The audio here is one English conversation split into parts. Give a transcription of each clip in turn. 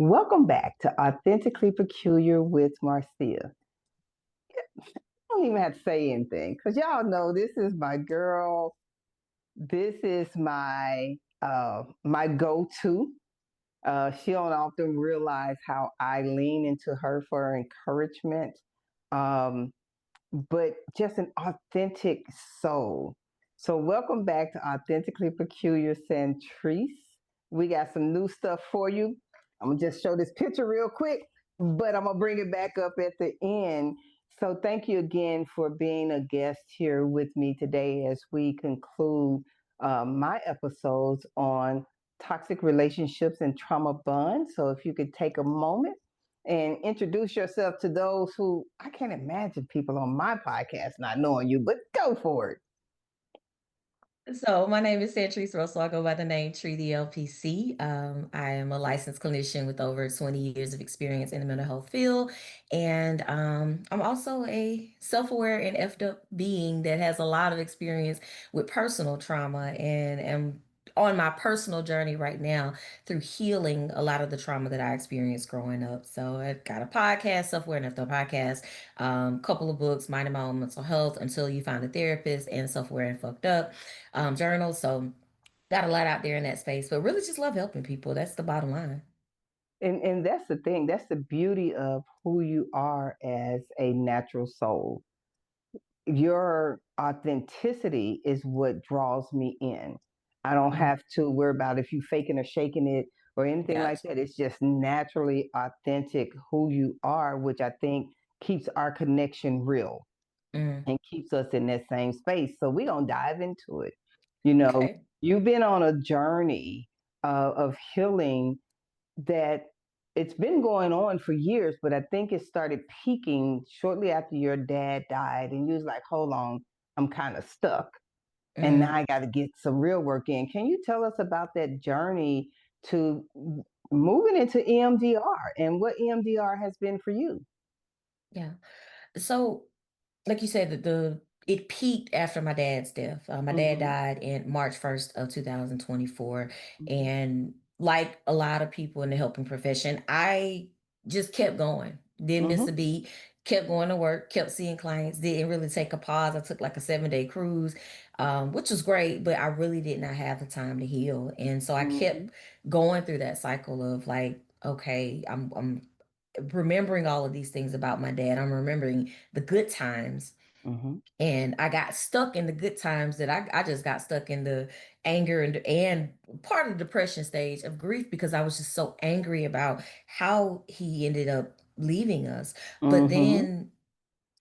Welcome back to Authentically Peculiar with Marcia. I don't even have to say anything because y'all know this is my girl. This is my go-to. She don't often realize how I lean into her for encouragement, um, but just an authentic soul. So welcome back to Authentically Peculiar, Sandtrice. We got some new stuff for you. I'm gonna just show this picture real quick, but I'm gonna bring it back up at the end. So thank you again for being a guest here with me today as we conclude my episodes on toxic relationships and trauma bonds. So if you could take a moment and introduce yourself to those who I can't imagine people on my podcast not knowing you, but go for it. So my name is Sandtrice Russell. I go by the name Tree the LPC. I am a licensed clinician with over 20 years of experience in the mental health field. And I'm also a self-aware and effed up being that has a lot of experience with personal trauma and am on my personal journey right now through healing a lot of the trauma that I experienced growing up. So I've got a podcast, Self-Aware and Effed Up podcast, couple of books, Minding My Own Mental Health, Until You Find a Therapist, and Self-Aware and Fucked Up journal. So got a lot out there in that space, but really just love helping people. That's the bottom line. And that's the thing. That's the beauty of who you are as a natural soul. Your authenticity is what draws me in. I don't Mhm. have to worry about if you faking or shaking it or anything like Gotcha. that. It's just naturally authentic who you are, which I think keeps our connection real Mm. and keeps us in that same space. So we're going to dive into it. You know, Okay. you've been on a journey of healing that it's been going on for years, but I think it started peaking shortly after your dad died. And you was like, hold on, I'm kind of stuck. And now Mm. I got to get some real work in. Can you tell us about that journey to moving into EMDR and what EMDR has been for you? Yeah. So like you said, the it peaked after my dad's death. My dad Mm-hmm. died in March 1st of 2024. Mm-hmm. And like a lot of people in the helping profession, I just kept going. Didn't miss a Mm-hmm. beat, kept going to work, kept seeing clients, didn't really take a pause. I took like a 7-day cruise, which was great, but I really did not have the time to heal. And so I Mm-hmm. kept going through that cycle of like, okay, I'm remembering all of these things about my dad. I'm remembering the good times. Mm-hmm. And I got stuck in the good times that I just got stuck in the anger and part of the depression stage of grief because I was just so angry about how he ended up leaving us. But Mm-hmm. then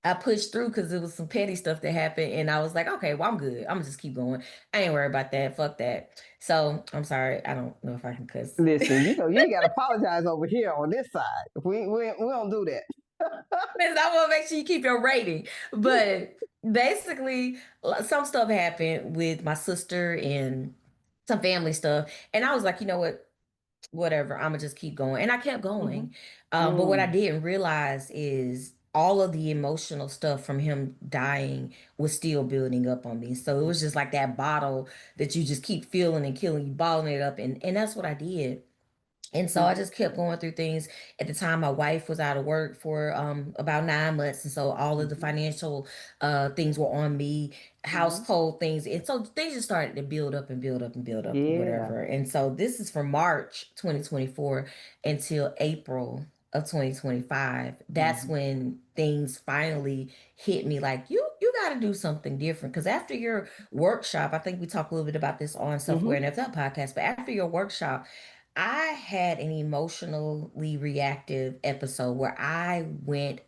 I pushed through because it was some petty stuff that happened, and I was like, okay, well, I'm good. I'm gonna just keep going. I ain't worried about that. Fuck that. So I'm sorry. I don't know if I can cuss. Listen, you know, you ain't got to apologize over here on this side. We don't do that. Because I want to make sure you keep your rating. But basically, some stuff happened with my sister and some family stuff. And I was like, you know what? Whatever. I'm going to just keep going. And I kept Mm-hmm. going. But what I Mm. didn't realize is all of the emotional stuff from him dying was still building up on me. So it was just like that bottle that you just keep filling and killing, you balling it up. And that's what I did. And so I Mm-hmm. just kept going through things. At the time, my wife was out of work for about 9 months, and so all of the Mm-hmm. financial things were on me, Mm-hmm. household things, and so things just started to build up and build up and build up, and Yeah. whatever. And so this is from March 2024 until April of 2025. That's Mm-hmm. when things finally hit me. Like you got to do something different because after your workshop, I think we talked a little bit about this on Self Aware and Mm-hmm. FL podcast. But after your workshop, I had an emotionally reactive episode where I went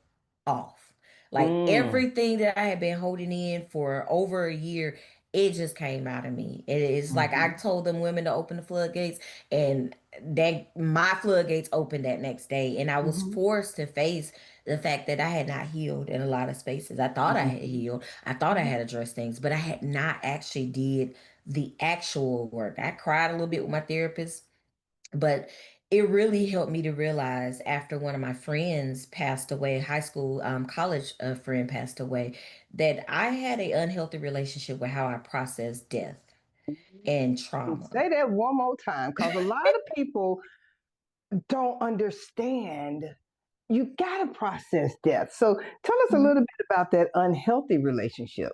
off. Like Mm. everything that I had been holding in for over a year, it just came out of me. It's like I Mm-hmm. told them women to open the floodgates, and that my floodgates opened that next day. And I was Mm-hmm. forced to face the fact that I had not healed in a lot of spaces. I thought I had Mm-hmm. healed. I thought I Mm-hmm. had addressed things, but I had not actually did the actual work. I cried a little bit with my therapist, but it really helped me to realize after one of my friends passed away, high school, college friend passed away, that I had an unhealthy relationship with how I process death and trauma. Say that one more time, because a lot of people don't understand you got to process death. So tell us a Mhm. little bit about that unhealthy relationship.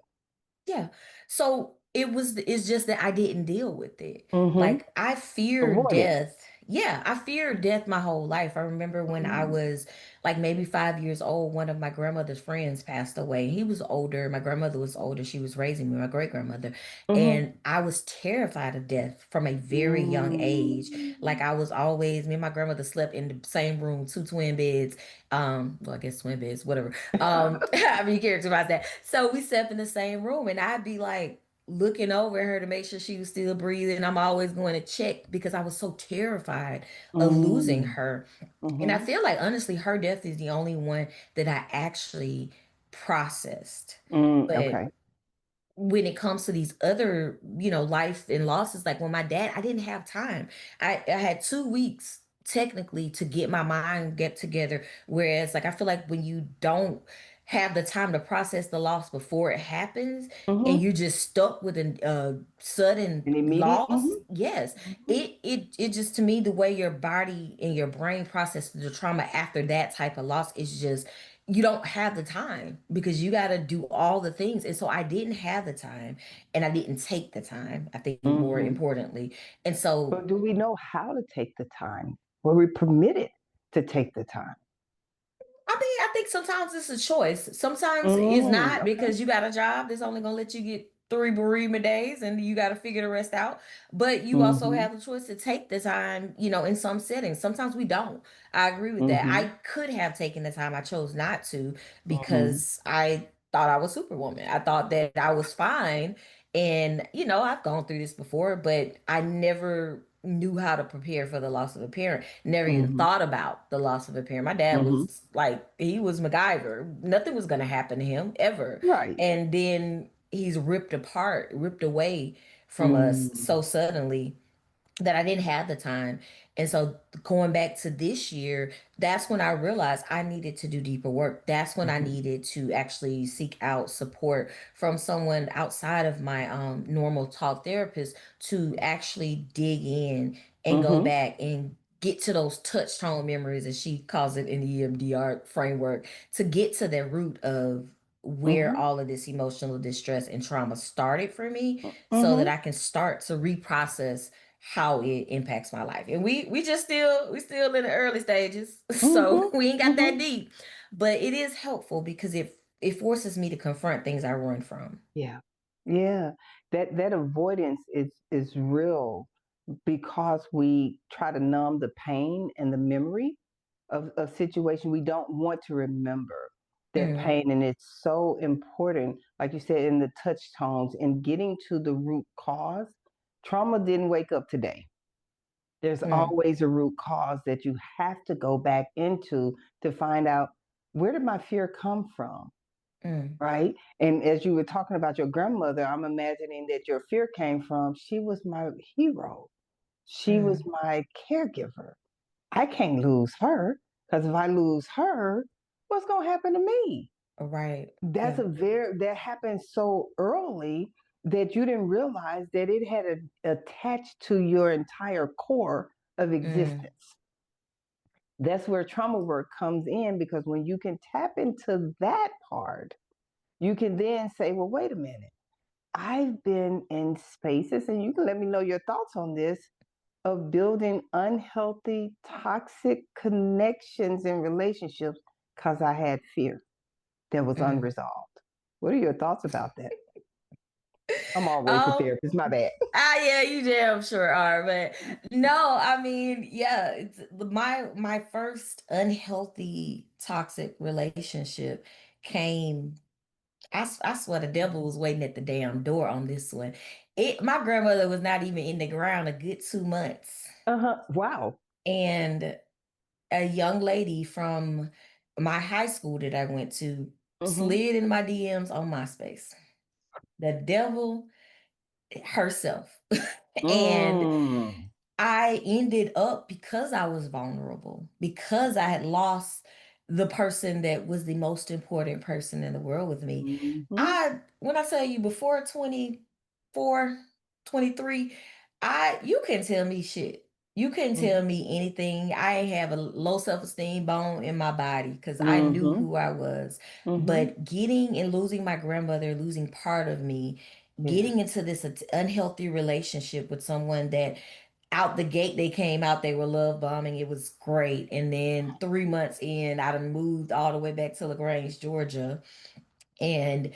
Yeah. So it's just that I didn't deal with it. Mm-hmm. Like I feared Avoidance. death. Yeah, I feared death my whole life. I remember when I Mm-hmm. was like maybe 5 years old, one of my grandmother's friends passed away. He was older. My grandmother was older. She was raising me, my great grandmother. Mm-hmm. And I was terrified of death from a very young age. Like Mm-hmm. I was always, me and my grandmother slept in the same room, two twin beds. Well, I guess twin beds, whatever. I mean, characterize that. So we slept in the same room, and I'd be like looking over at her to make sure she was still breathing. I'm always going to check because I was so terrified of losing her. And I Mm-hmm. feel like honestly, her death is the only one that I actually processed. Okay. But when it comes to these other, life and losses, like when my dad, I didn't have time. I had 2 weeks technically to get my mind get together. Whereas like I feel like when you don't have the time to process the loss before it happens and Mm-hmm. you're just stuck with a sudden An immediate. loss, yes, Mm-hmm. it just to me the way your body and your brain processes the trauma after that type of loss is just you don't have the time because you got to do all the things. And so I didn't have the time and I didn't take the time, I think more Mm-hmm. importantly. And so But do we know how to take the time? Were we permitted to take the time? I mean, I think sometimes it's a choice. Sometimes it's not Okay. because you got a job that's only gonna let you get 3 bereavement days and you got to figure the rest out. But you also Mm-hmm. have the choice to take the time, in some settings. Sometimes we don't. I agree with that. Mm-hmm. I could have taken the time. I chose not to Mm-hmm. because I thought I was Superwoman. I thought that I was fine. And, I've gone through this before, but I never knew how to prepare for the loss of a parent. Never even Mm-hmm. thought about the loss of a parent. My dad Mm-hmm. was like, he was MacGyver. Nothing was going to happen to him ever. Right. And then he's ripped apart, ripped away from us Mm-hmm. so suddenly that I didn't have the time. And so going back to this year, that's when I realized I needed to do deeper work. That's when I Mm-hmm. needed to actually seek out support from someone outside of my normal talk therapist to actually dig in and go Mm-hmm. back and get to those touch tone memories, as she calls it in the EMDR framework, to get to the root of where Mm-hmm. all of this emotional distress and trauma started for me so that Mm-hmm. I can start to reprocess how it impacts my life. And we still in the early stages. So Mm-hmm. we ain't got that Mm-hmm. deep. But it is helpful because it forces me to confront things I run from. Yeah. Yeah. That avoidance is real because we try to numb the pain and the memory of a situation we don't want to remember that Mm, pain. And it's so important, like you said, in the touch tones and getting to the root cause. Trauma didn't wake up today. There's mm, always a root cause that you have to go back into to find out, where did my fear come from? mm, Right. And as you were talking about your grandmother, I'm imagining that your fear came from, she was my hero. She was mm. my caregiver. I can't lose her, because if I lose her, what's going to happen to me? Right. That's Yeah. that happened so early that you didn't realize that it had attached to your entire core of Mm, existence. That's where trauma work comes in, because when you can tap into that part, you can then say, well, wait a minute. I've been in spaces, and you can let me know your thoughts on this, of building unhealthy, toxic connections and relationships because I had fear that was mm. unresolved. What are your thoughts about that? I'm always a Um, therapist, my bad. yeah, you damn sure are. But no, I mean, yeah, it's my first unhealthy toxic relationship came. I swear the devil was waiting at the damn door on this one. My grandmother was not even in the ground a good 2 months. Uh-huh. Wow. And a young lady from my high school that I went to Mm-hmm. slid in my DMs on MySpace. The devil herself. And Mm. I ended up because I was vulnerable, because I had lost the person that was the most important person in the world with me. Mm-hmm. When I tell you before 24, 23, you can tell me shit. You couldn't tell Mhm. me anything. I have a low self-esteem bone in my body because I knew Mhm. who I was. Mhm. But getting and losing my grandmother, losing part of me, Yeah. getting into this unhealthy relationship with someone that out the gate they came out, they were love bombing. It was great. And then 3 months in, I done moved all the way back to LaGrange, Georgia. And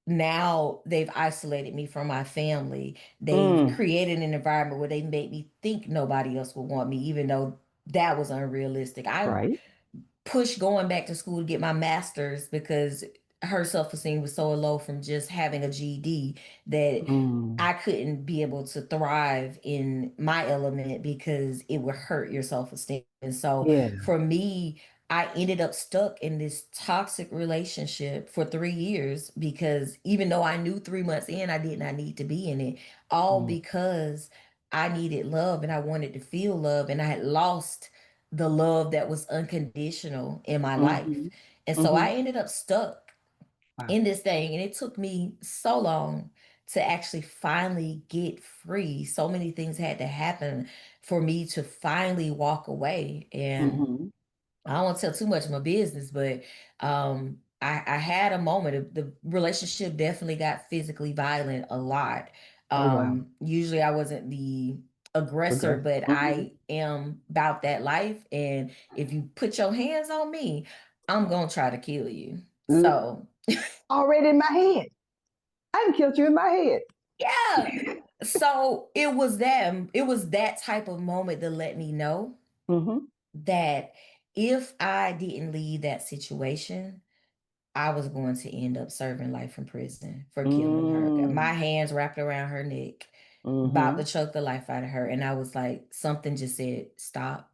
now they've isolated me from my family. They've Mm. created an environment where they made me think nobody else would want me, even though that was unrealistic. I Right. pushed going back to school to get my master's because her self-esteem was so low from just having a GED that Mm. I couldn't be able to thrive in my element because it would hurt your self-esteem. And so Yeah. for me, I ended up stuck in this toxic relationship for 3 years because even though I knew 3 months in, I did not need to be in it, all Mm. because I needed love and I wanted to feel love and I had lost the love that was unconditional in my life. Mhm. And so I Mhm. ended up stuck Wow. in this thing. And it took me so long to actually finally get free. So many things had to happen for me to finally walk away. And Mhm. I don't want to tell too much of my business, but I had a moment. The relationship definitely got physically violent a lot. Oh wow. Usually I wasn't the aggressor, Aggressive. but Mhm. I am about that life. And if you put your hands on me, I'm gonna try to kill you. L- So Already in my head. I done killed you in my head. yeah. So it was that type of moment that let me know Mhm. that if I didn't leave that situation, I was going to end up serving life in prison for killing her. Got my Mm. hands wrapped around her neck, about to Mhm. choke the life out of her. And I was like, something just said, stop,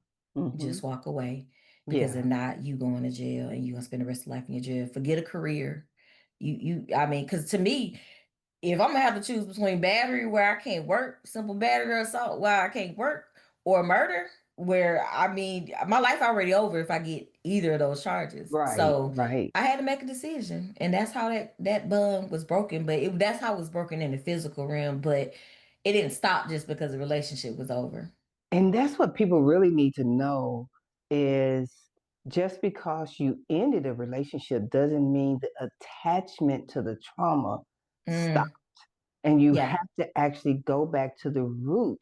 just Mhm. walk away. Because if Yeah. not, you going to jail and you gonna spend the rest of life in your jail. Forget a career. I mean, because to me, if I'm gonna have to choose between battery where I can't work, simple battery or assault where I can't work, or murder, where I mean my life already over if I get either of those charges. Right. So Right. I had to make a decision, and that's how that bond was broken. But that's how it was broken in the physical realm. But it didn't stop just because the relationship was over. And that's what people really need to know is just because you ended a relationship doesn't mean the attachment to the trauma stopped. Mm, And you yeah. have to actually go back to the root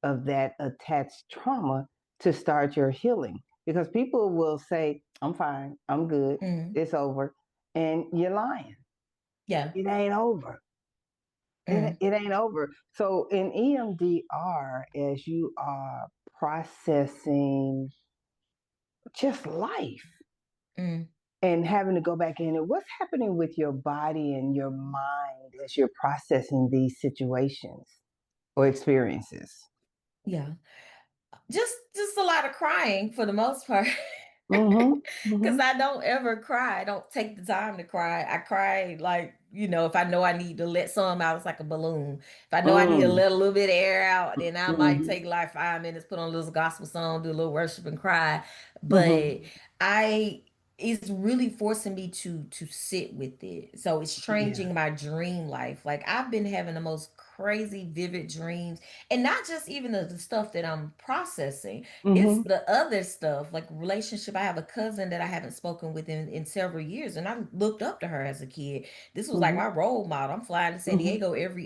of that attached trauma to start your healing. Because people will say, I'm fine, I'm good, Mm, it's over. And you're lying. yeah. It ain't over. Mm, It ain't over. So in EMDR, as you are processing just life mm. and having to go back in, and what's happening with your body and your mind as you're processing these situations or experiences? Yeah. Just a lot of crying for the most part. Mm-hmm. Because Mm-hmm. I don't ever cry. I don't take the time to cry. I cry like, if I know I need to let some out, it's like a balloon. If I know I need to Mm. let a little bit of air out, then I might Mm-hmm. take like 5 minutes, put on a little gospel song, do a little worship and cry. But Mm-hmm. I it's really forcing me to sit with it. So it's Yeah. changing my dream life. Like I've been having the most crazy vivid dreams, and not just even the stuff that I'm processing. It's Mm-hmm. the other stuff, like relationship. I have a cousin that I haven't spoken with in several years, and I looked up to her as a kid. This was like Mm-hmm. my role model. I'm flying to San Mm-hmm. Diego every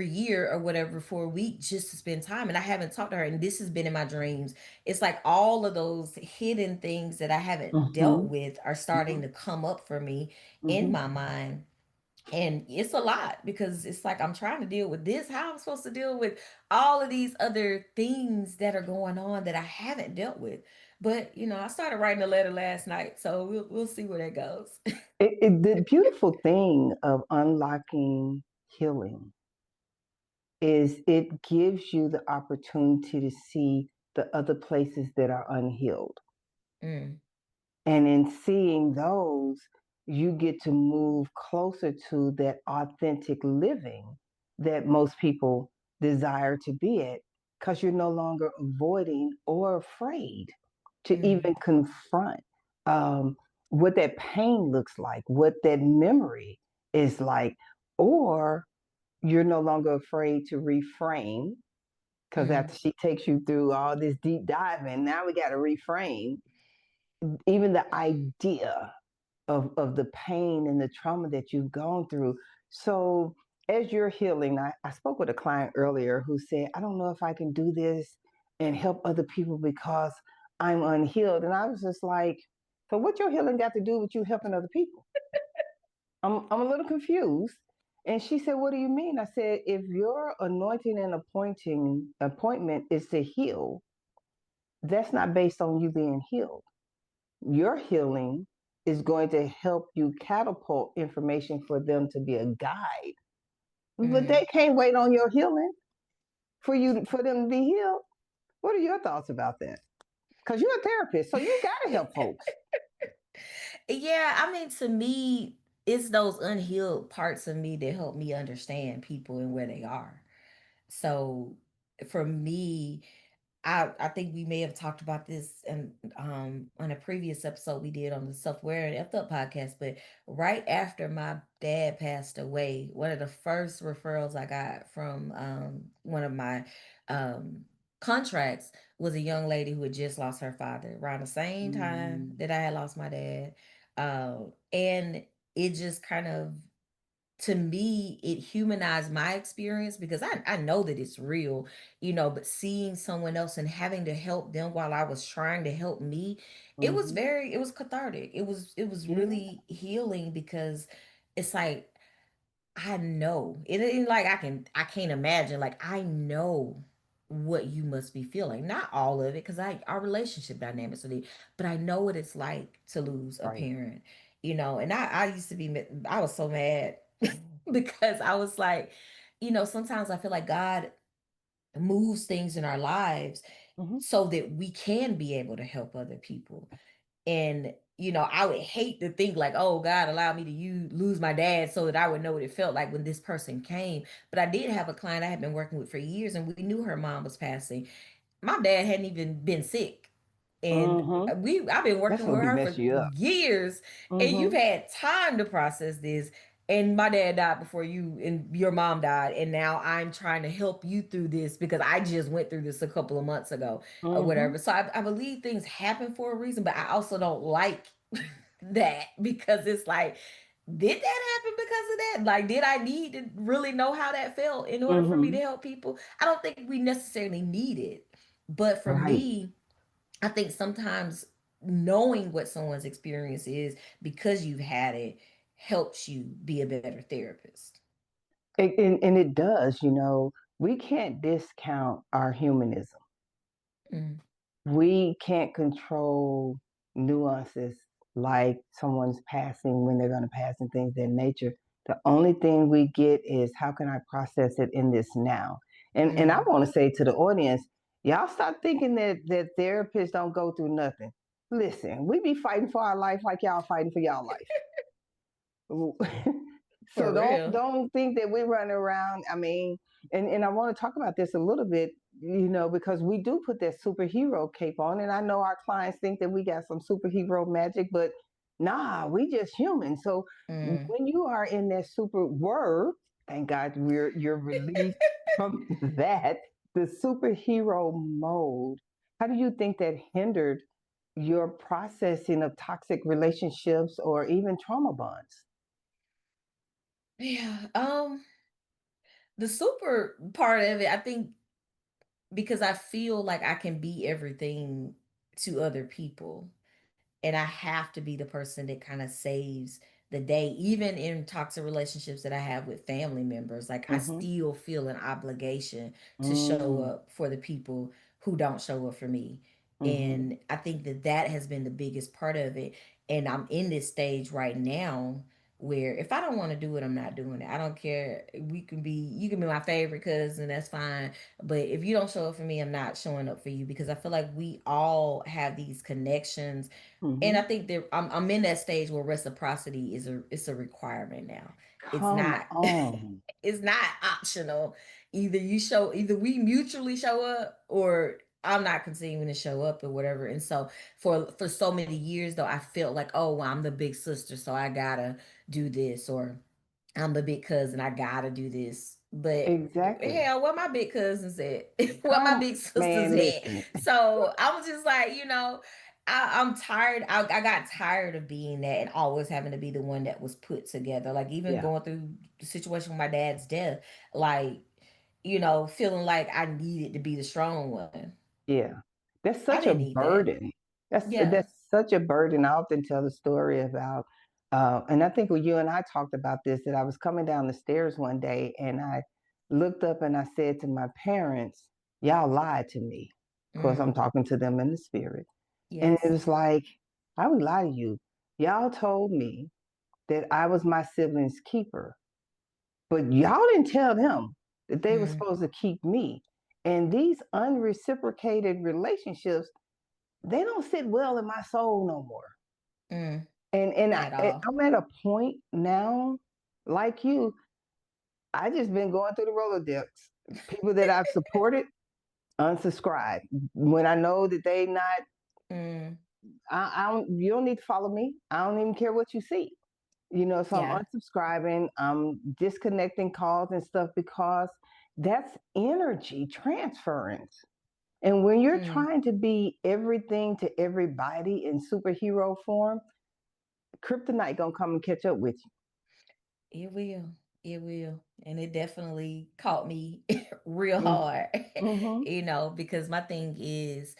year or whatever for a week just to spend time, and I haven't talked to her. And this has been in my dreams. It's like all of those hidden things that I haven't dealt Mm-hmm. with are starting to come up for me in Mm-hmm. my mind. And it's a lot because it's like I'm trying to deal with this. How I'm supposed to deal with all of these other things that are going on that I haven't dealt with. But I started writing a letter last night, so we'll see where that goes. The beautiful thing of unlocking healing is it gives you the opportunity to see the other places that are unhealed. Mm, And in seeing those, you get to move closer to that authentic living that most people desire to be at because you're no longer avoiding or afraid to mm, even confront um, what that pain looks like, what that memory is like, or you're no longer afraid to reframe because Mm, after she takes you through all this deep diving, now we got to reframe even the idea of the pain and the trauma that you've gone through. So as you're healing, I spoke with a client earlier who said, I don't know if I can do this and help other people because I'm unhealed. And I was just like, so what your healing got to do with you helping other people? I'm a little confused. And she said, what do you mean? I said, if your anointing and appointment is to heal, that's not based on you being healed. Your healing is going to help you catapult information for them to be a guide. But mm. they can't wait on your healing for them to be healed. What are your thoughts about that? Because you're a therapist, so you got to help folks. Yeah, I mean, to me, it's those unhealed parts of me that help me understand people and where they are. So for me, I think we may have talked about this in on a previous episode we did on the Self-Aware and Effed Up podcast, but right after my dad passed away, one of the first referrals I got from one of my um contracts was a young lady who had just lost her father around the same time Mm, that I had lost my dad. And it just kind of, to me, it humanized my experience because I know that it's real, but seeing someone else and having to help them while I was trying to help me, mm-hmm. it was cathartic. It was Yeah, really healing because it's like I know. It ain't like I can't imagine. Like I know what you must be feeling. Not all of it, because our relationship dynamics are the, but I know what it's like to lose a right. parent. And I used to I was so mad because I was like, sometimes I feel like God moves things in our lives Mm-hmm. so that we can be able to help other people. And I would hate to think like, oh, God allowed me to lose my dad so that I would know what it felt like when this person came. But I did have a client I had been working with for years, and we knew her mom was passing. My dad hadn't even been sick, and Mm-hmm. I've been That's working gonna with be her mess for you up. years, and you've Mm-hmm. had time to process this. And my dad died before you, and your mom died, and now I'm trying to help you through this because I just went through this a couple of months ago or Mm-hmm. whatever. So I believe things happen for a reason, but I also don't like that because it's like, did that happen because of that? Like, did I need to really know how that felt in order for me to Mm-hmm. help people? I don't think we necessarily need it. But for Right. me, I think sometimes knowing what someone's experience is because you've had it helps you be a better therapist. And it does, we can't discount our humanism. Mm, We can't control nuances like someone's passing when they're going to pass and things of that nature. The only thing we get is how can I process it in this now? And I mm. want to say to the audience, y'all stop thinking that therapists don't go through nothing. Listen, we be fighting for our life like y'all fighting for y'all life. So For don't real. don't think that we're running around. I mean, and I want to talk about this a little bit, because we do put that superhero cape on, and I know our clients think that we got some superhero magic, but nah, we just human. So Mm. when you are in that super word, thank God you're released from that, the superhero mode. How do you think that hindered your processing of toxic relationships or even trauma bonds? Yeah. The super part of it, I think, because I feel like I can be everything to other people. And I have to be the person that kind of saves the day, even in toxic relationships that I have with family members. Like I Mm-hmm. still feel an obligation to show Mm, up for the people who don't show up for me. mm-hmm. And I think that that has been the biggest part of it. And I'm in this stage right now where if I don't want to do it, I'm not doing it. I don't care. You can be my favorite cousin, that's fine. But if you don't show up for me, I'm not showing up for you because I feel like we all have these connections, and I Mm-hmm. think that I'm in that stage where reciprocity is a requirement now. It's Come not on. it's not optional. Either we mutually show up or I'm not continuing to show up or whatever. And so for so many years though, I felt like, oh, well, I'm the big sister, so I gotta do this, or I'm the big cousin, I gotta do this But Exactly. hell, where my big cousins at? Where my Come, big sisters man, at? listen. So I was just like, I'm tired. I got tired of being that and always having to be the one that was put together. Like even Yeah, going through the situation with my dad's death, like, feeling like I needed to be the strong one. yeah. That's I such a didn't need that. burden. Yeah. That's such a burden. I often tell the story about, and I think when you and I talked about this, that I was coming down the stairs one day and I looked up and I said to my parents, "Y'all lied to me." Of course, I'm Mm, talking to them in the spirit, and it yes. was like, "I would lie to you. Y'all told me that I was my sibling's keeper, but y'all didn't tell them that they were Mm, supposed to keep me." And these unreciprocated relationships, they don't sit well in my soul no more. mm, And at all. I'm at a point now, like you, I just been going through the Rolodex. People that I've supported, unsubscribe. When I know that they not, Mm, I don't. You don't need to follow me. I don't even care what you see. So I'm yeah. unsubscribing. I'm disconnecting calls and stuff because that's energy transference. And when you're Mm. trying to be everything to everybody in superhero form, kryptonite gonna come and catch up with It will. It will. And it definitely caught me real you. hard, Mm-hmm. because my thing is,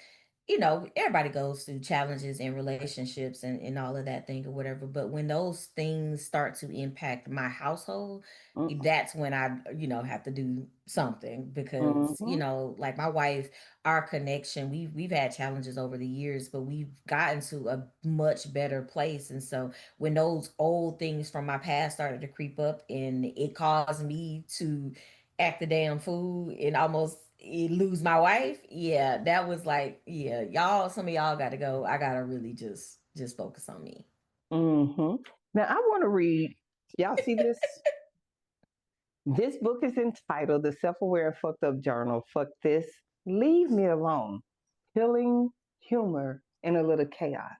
everybody goes through challenges in relationships and all of that thing or whatever. But when those things start to impact my household, Mm-hmm. that's when I, have to do something because, Mm-hmm. like my wife, our connection, we've had challenges over the years, but we've gotten to a much better place. And so when those old things from my past started to creep up and it caused me to act the damn fool and almost lose my wife, yeah, that was like, yeah, y'all, some of y'all got to go. I gotta really just focus on me. Mm-hmm. Now I want to read. Y'all see this? This book is entitled "The Self-Aware and Fucked Up Journal." Fuck this. Leave me alone. Healing, humor, and a little chaos.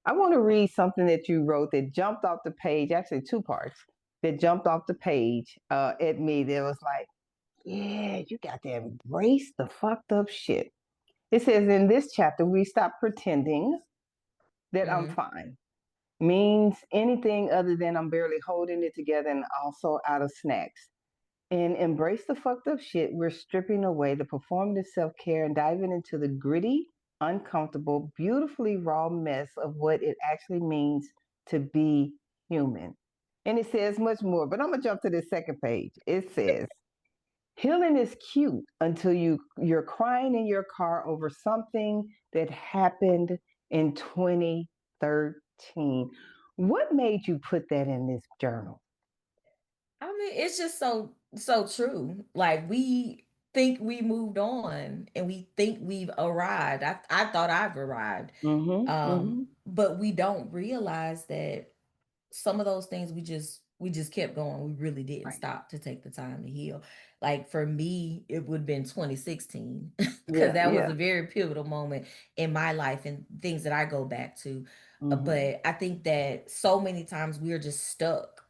I want to read something that you wrote that jumped off the page. Actually, two parts that jumped off the page at me. That was like, yeah, you got to embrace the fucked up shit. It says in this chapter, we stop pretending that I'm Mm, fine. Means anything other than I'm barely holding it together and also out of snacks. And embrace the fucked up shit, we're stripping away the performative self care and diving into the gritty, uncomfortable, beautifully raw mess of what it actually means to be human. And it says much more, but I'm gonna jump to the second page. It says, healing is cute until you're crying in your car over something that happened in 2013. What made you put that in this journal? I mean, it's just so true. Like we think we moved on and we think we've arrived. I thought I've arrived. Mm-hmm. Mm-hmm. But we don't realize that some of those things we just kept going. We really didn't Right. stop to take the time to heal. Like for me, it would have been 2016 because Yeah. that was Yeah. a very pivotal moment in my life and things that I go back to. Mm-hmm. But I think that so many times we are just stuck.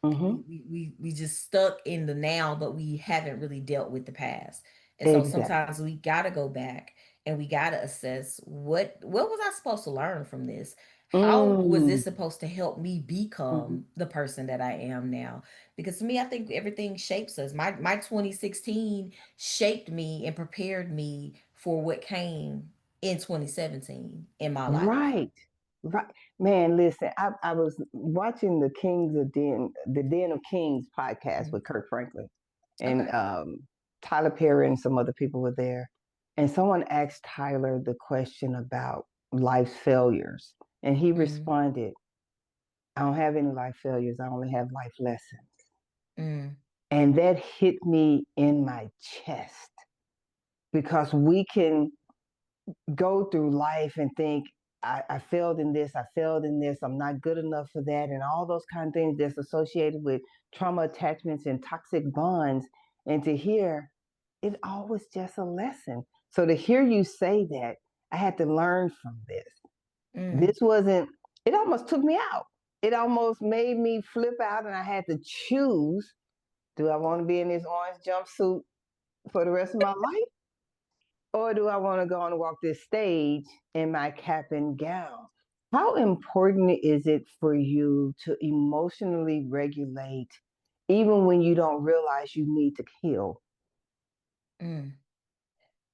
Mm-hmm. We just stuck in the now, but we haven't really dealt with the past. And so Exactly. sometimes we gotta go back and we gotta assess what was I supposed to learn from this? How was Mm. this supposed to help me Mm-hmm. become the person that I am now? Because to me, I think everything shapes us. My 2016 shaped me and prepared me for what came in 2017 in my life. Right. Right. Man, listen, I was watching the Den of Kings podcast Mm. with Kirk Franklin, and Okay. Tyler Perry and some other people were there. And someone asked Tyler the question about life failures. And he Mm, responded, I don't have any life failures. I only have life lessons. mm, And that hit me in my chest because we can go through life and think, I failed in this, I failed in this, I'm not good enough for that, and all those kind of things that's associated with trauma attachments and toxic bonds. And to hear it all was just a lesson. So to hear you say that, I had to learn from this. mm, This wasn't, it almost took me out. It almost made me flip out, and I had to choose. Do I want to be in this orange jumpsuit for the rest of my life? Or do I want to go on and walk this stage in my cap and gown? How important is it for you to emotionally regulate even when you don't realize you need to heal? Mm.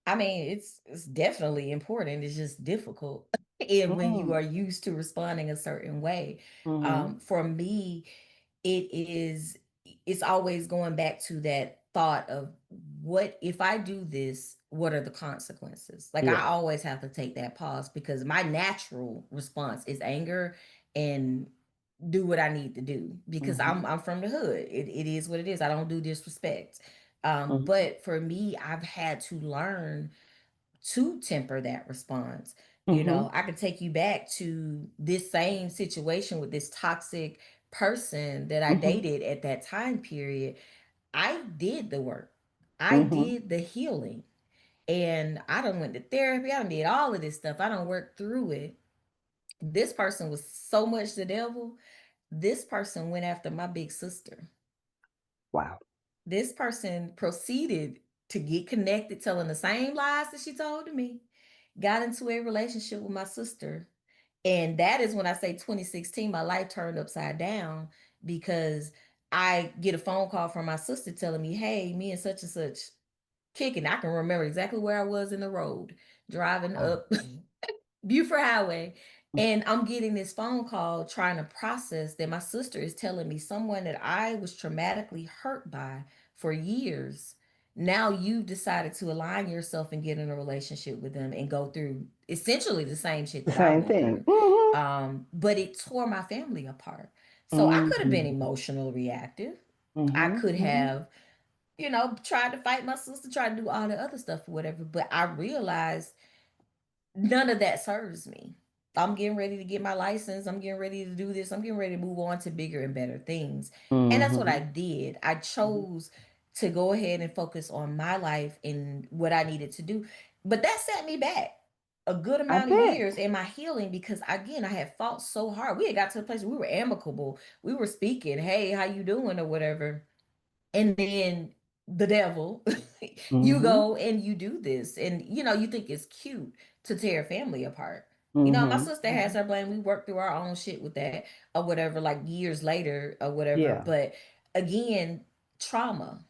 I mean, it's definitely important. It's just difficult. And when you Mm, are used to responding a certain way. mm-hmm. For me, it is it's always going back to that thought of, what if I do this, what are the consequences? Like, I Yeah. always have to take that pause, because my natural response is anger and do what I need to do, because Mm-hmm. I'm from the hood. It is what it is. I don't do disrespect. Mm-hmm. But for me, I've had to learn to temper that response. Mm-hmm. I could take you back to this same situation with this toxic person that I Mm-hmm. dated at that time period. I did the work. I Mm-hmm. did the healing. And I done went to therapy. I done did all of this stuff. I done worked through it. This person was so much the devil. This person went after my big sister. Wow. This person proceeded to get connected, telling the same lies that she told to me, got into a relationship with my sister. And that is when I say 2016, my life turned upside down, because I get a phone call from my sister telling me, hey, me and such kicking. I can remember exactly where I was in the road, driving Wow. up Buford Highway. And I'm getting this phone call trying to process that my sister is telling me someone that I was traumatically hurt by for years. Now you've decided to align yourself and get in a relationship with them and go through essentially the same shit The that I same went thing. through. Mm-hmm. But it tore my family apart. So I could have been Mm-hmm. emotional reactive. I Mm-hmm. could Mm-hmm. have, tried to fight my sister, tried to do all the other stuff or whatever. But I realized none of that serves me. I'm getting ready to get my license. I'm getting ready to do this. I'm getting ready to move on to bigger and better things. And that's what I Mm-hmm. did. I chose to go ahead and focus on my life and what I needed to do. But that set me back a good I amount of bet. years in my healing, because again, I had fought so hard. We had got to a place where we were amicable. We were speaking, hey, how you doing or whatever. And then the devil, you Mm-hmm. go and you do this, and you think it's cute to tear a family apart. My Mm-hmm. sister has Mm-hmm. her blame. We worked through our own shit with that or whatever, like years later or whatever. Yeah. But again, trauma.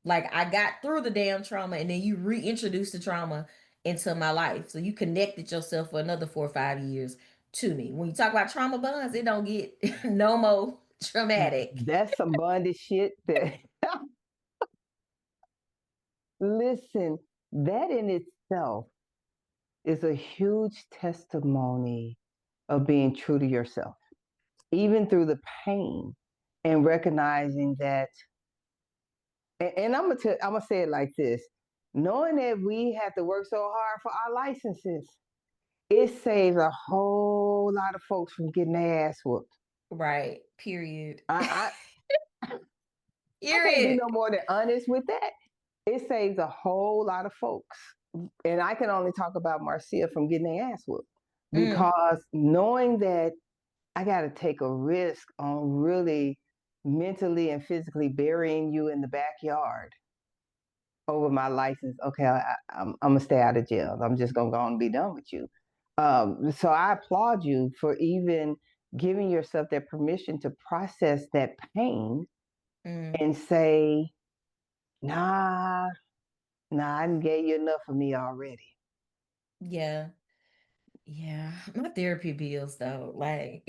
Like, I got through the damn trauma, and then you reintroduced the trauma into my life. So you connected yourself for another 4 or 5 years to me. When you talk about trauma bonds, it don't get no more traumatic. That's some bondage shit that listen, that in itself is a huge testimony of being true to yourself, even through the pain, and recognizing that. And I'm gonna say it like this: knowing that we have to work so hard for our licenses, it saves a whole lot of folks from getting their ass whooped. Right. Period. I I can't be Period. no more than honest with that. It saves a whole lot of folks. And I can only talk about Marcia from getting their ass whooped, Mm, because knowing that I got to take a risk on really mentally and physically burying you in the backyard over my license. Okay, I'm gonna stay out of jail. I'm just gonna go and be done with you. So I applaud you for even giving yourself that permission to process that pain mm, and say, nah, nah, I done gave you enough of me already. yeah. Yeah. My therapy bills though. Like,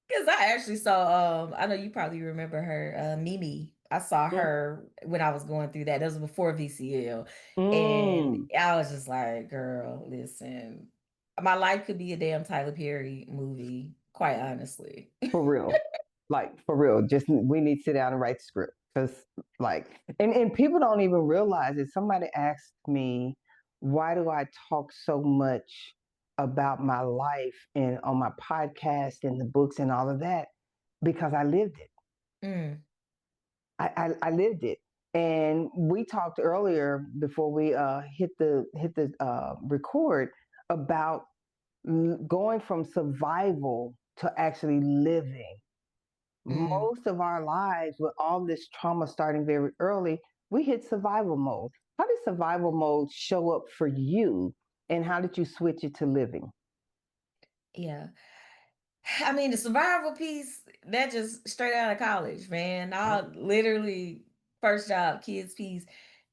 because I actually saw I know you probably remember her, Mimi. I saw her when I was going through that. That was before VCL. And Mm, I was just like, girl, listen, my life could be a damn Tyler Perry movie, quite honestly. for real. Like for real. Just we need to sit down and write the script. Because and people don't even realize it. Somebody asked me, why do I talk so much about my life and on my podcast and the books and all of that? Because I lived it. Mm, I lived it. And we talked earlier before we hit the record about going from survival to actually living. Mm. Most of our lives, with all this trauma starting very early, we hit survival mode. How did survival mode show up for you, and how did you switch it to living? Yeah. I mean, the survival piece, that just straight out of college, man. I literally, first job, kids piece,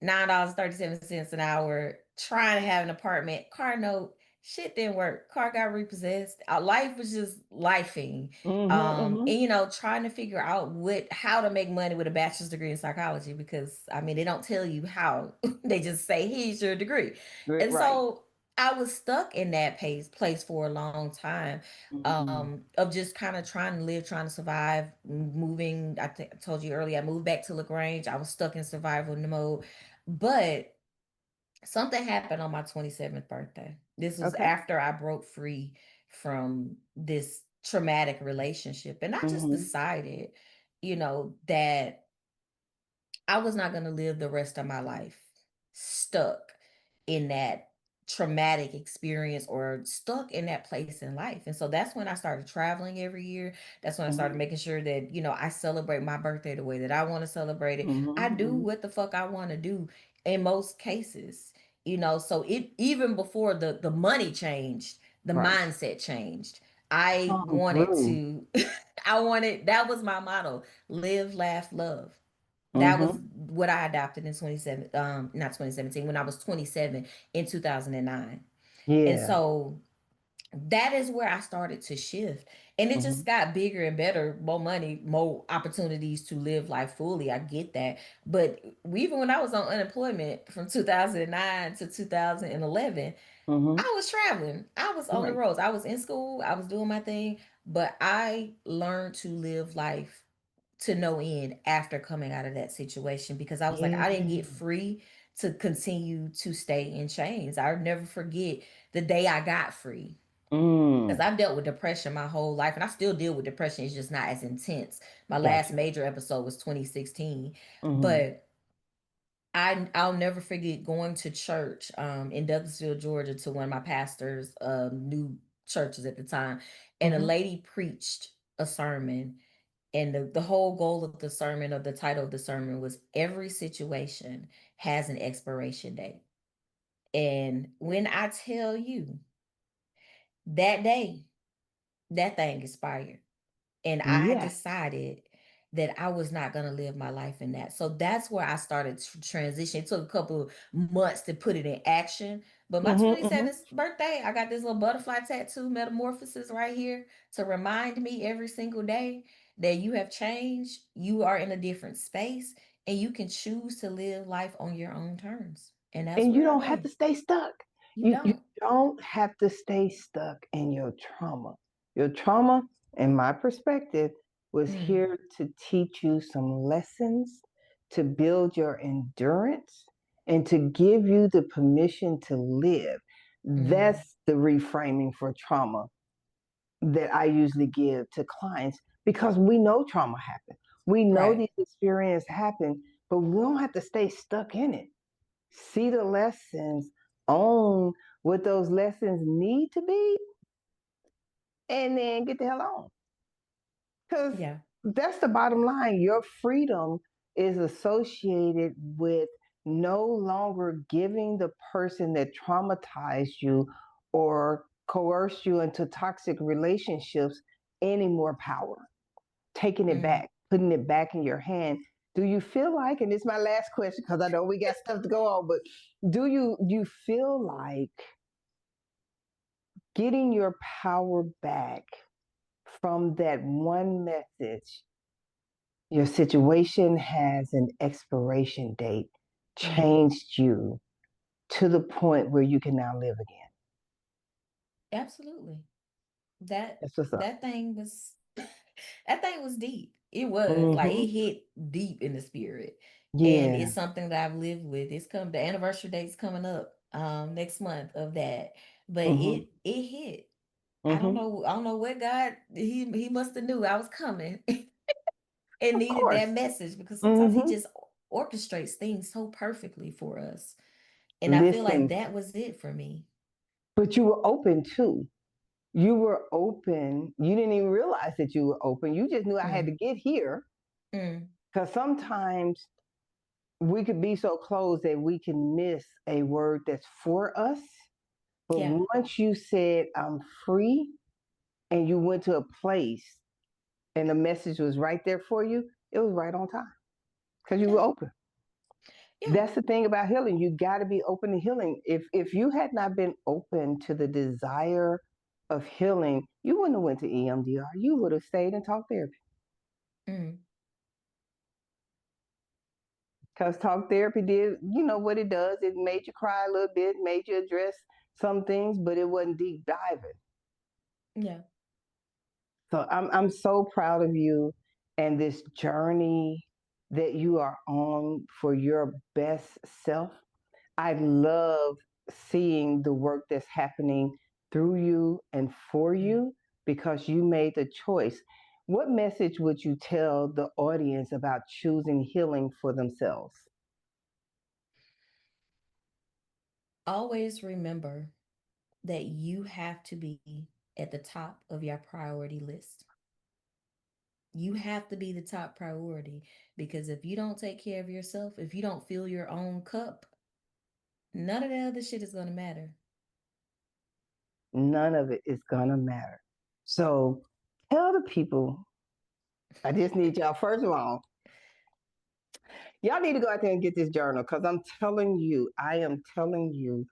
$9.37 an hour, trying to have an apartment, car note, shit didn't work. Car got repossessed. Our life was just lifing. Mm-hmm, And trying to figure out how to make money with a bachelor's degree in psychology, because I mean they don't tell you how. They just say, here's your degree. mm-hmm. And Right. so I was stuck in that place for a long time, Mm-hmm. of just kind of trying to live, trying to survive, moving. I told you earlier, I moved back to LaGrange. I was stuck in survival mode. But something happened on my 27th birthday. This was Okay. after I broke free from this traumatic relationship. And I just Mm-hmm. decided, that I was not going to live the rest of my life stuck in that traumatic experience or stuck in that place in life. And so that's when I started traveling every year. That's when I started Mm-hmm. making sure that, I celebrate my birthday the way that I want to celebrate it. I do Mm-hmm. what the fuck I want to do in most cases. So it, even before the money changed, the Right. mindset changed. I Come wanted through. to that was my motto: live, laugh, love. That was Mm-hmm. what I adopted in 27, not 2017, when I was 27 in 2009. And Yeah. so that is where I started to shift. And it Mm-hmm. just got bigger and better, more money, more opportunities to live life fully. I get that. But even when I was on unemployment from 2009 to 2011, Mm-hmm. I was traveling. I was on the Right. roads. I was in school. I was doing my thing. But I learned to live life to no end after coming out of that situation, because I was like, I didn't Yeah. get free to continue to stay in chains. I'll never forget the day I got free, because Mm. I've dealt with depression my whole life, and I still deal with depression. It's just not as intense. My last Gotcha. major episode was 2016. Mm-hmm. But I'll never forget going to church in Douglasville, Georgia, to one of my pastor's new churches at the time, and a Mm-hmm. lady preached a sermon, and the whole goal of the sermon, or the title of the sermon, was every situation has an expiration date. And when I tell you, that day, that thing expired. And I Yeah. decided that I was not going to live my life in that. So that's where I started to transition. It took a couple of months to put it in action. But my Mm-hmm. Mm-hmm. 27th birthday, I got this little butterfly tattoo, metamorphosis, right here, to remind me every single day that you have changed. You are in a different space, and you can choose to live life on your own terms. And that's And you where don't I've have been. to stay stuck. You You don't. don't have to stay stuck in your trauma. Your trauma, in my perspective, was Mm, here to teach you some lessons, to build your endurance, and to give you the permission to live. mm, That's the reframing for trauma that I usually give to clients, because we know trauma happened. We know right. these experiences happen, but we don't have to stay stuck in it. See the lessons, own what those lessons need to be, and then get the hell on. Because Yeah. that's the bottom line. Your freedom is associated with no longer giving the person that traumatized you or coerced you into toxic relationships any more power, taking it Mm, back, putting it back in your hand. Do you feel like, and this is my last question because I know we got stuff to go on, but do you feel like getting your power back from that one message, your situation has an expiration date, mm. changed you to the point where you can now live again? Absolutely. That That's what's up. that thing was that thing was deep. It was like Mm-hmm. it hit deep in the spirit. And Yeah. it's something that I've lived with. The anniversary date's coming up next month of that. But Mm-hmm. it hit. Mm-hmm. I don't know what God, he must have knew I was coming and Of needed that course. message, because sometimes he Mm-hmm. just orchestrates things so perfectly for us. And I feel like Listen, that was it for me. but you were open too. You were open. You didn't even realize that you were open. You just knew I had to Mm, get here mm, because sometimes we could be so closed that we can miss a word that's for us. But yeah, once you said, I'm free, and you went to a place and the message was right there for you, it was right on time because you yeah, were open. yeah. That's the thing about healing. You got to be open to healing. If you had not been open to the desire of healing, you wouldn't have went to EMDR. You would have stayed in talk therapy. Mm, Because talk therapy did, you know what it does? It made you cry a little bit, made you address some things, but it wasn't deep diving. yeah. So I'm so proud of you and this journey that you are on for your best self. I love seeing the work that's happening through you and for Mm. you because you made the choice. What message would you tell the audience about choosing healing for themselves? Always remember that you have to be at the top of your priority list. You have to be the top priority because if you don't take care of yourself, if you don't fill your own cup, none of the other shit is going to matter. None of it is going to matter. So tell the people, I just need y'all, first of all, y'all need to go out there and get this journal because I'm telling you, I am telling you,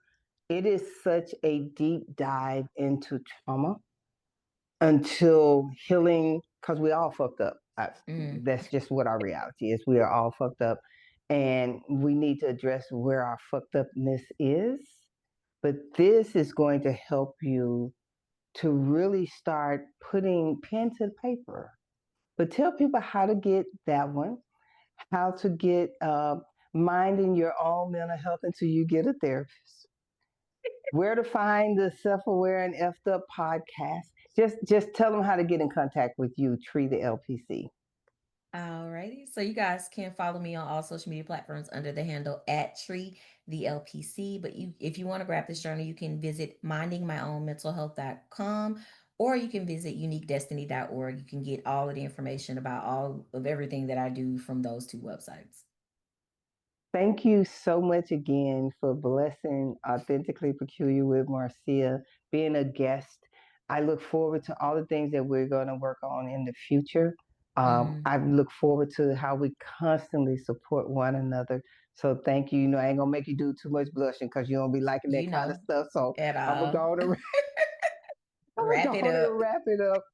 it is such a deep dive into trauma until healing, because we all fucked up. Mm, That's just what our reality is. We are all fucked up, and we need to address where our fucked upness is. But this is going to help you to really start putting pen to paper. But tell people how to get that one, how to get minding your own mental health until you get a therapist, where to find the self-aware and effed up podcast. Just tell them how to get in contact with you, Tree the LPC. Alrighty. So you guys can follow me on all social media platforms under the handle at Tree the LPC. But if you want to grab this journal, you can visit mindingmyownmentalhealth.com or you can visit uniquedestiny.org. You can get all of the information about all of everything that I do from those two websites. Thank you so much again for blessing Authentically Peculiar with Marcia, being a guest. I look forward to all the things that we're going to work on in the future. Mm, I look forward to how we constantly support one another. So thank you. You know, I ain't gonna make you do too much blushing because you don't be liking that you kind of know, stuff. So at I'm gonna all. go to I'm Wrap gonna it go to up. wrap it up.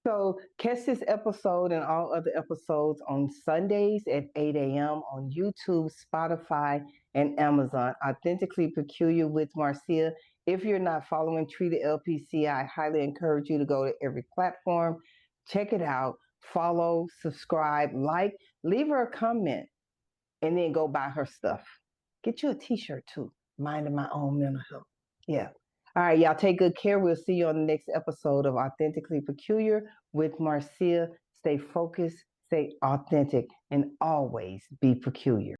So catch this episode and all other episodes on Sundays at 8 a.m. on YouTube, Spotify, and Amazon. Authentically Peculiar with Marcia. If you're not following Tree the LPC, I highly encourage you to go to every platform, check it out, follow, subscribe, like, leave her a comment, and then go buy her stuff. Get you a t-shirt too. Minding my own mental health. Yeah. All right, y'all take good care. We'll see you on the next episode of Authentically Peculiar with Marcia. Stay focused, stay authentic, and always be peculiar.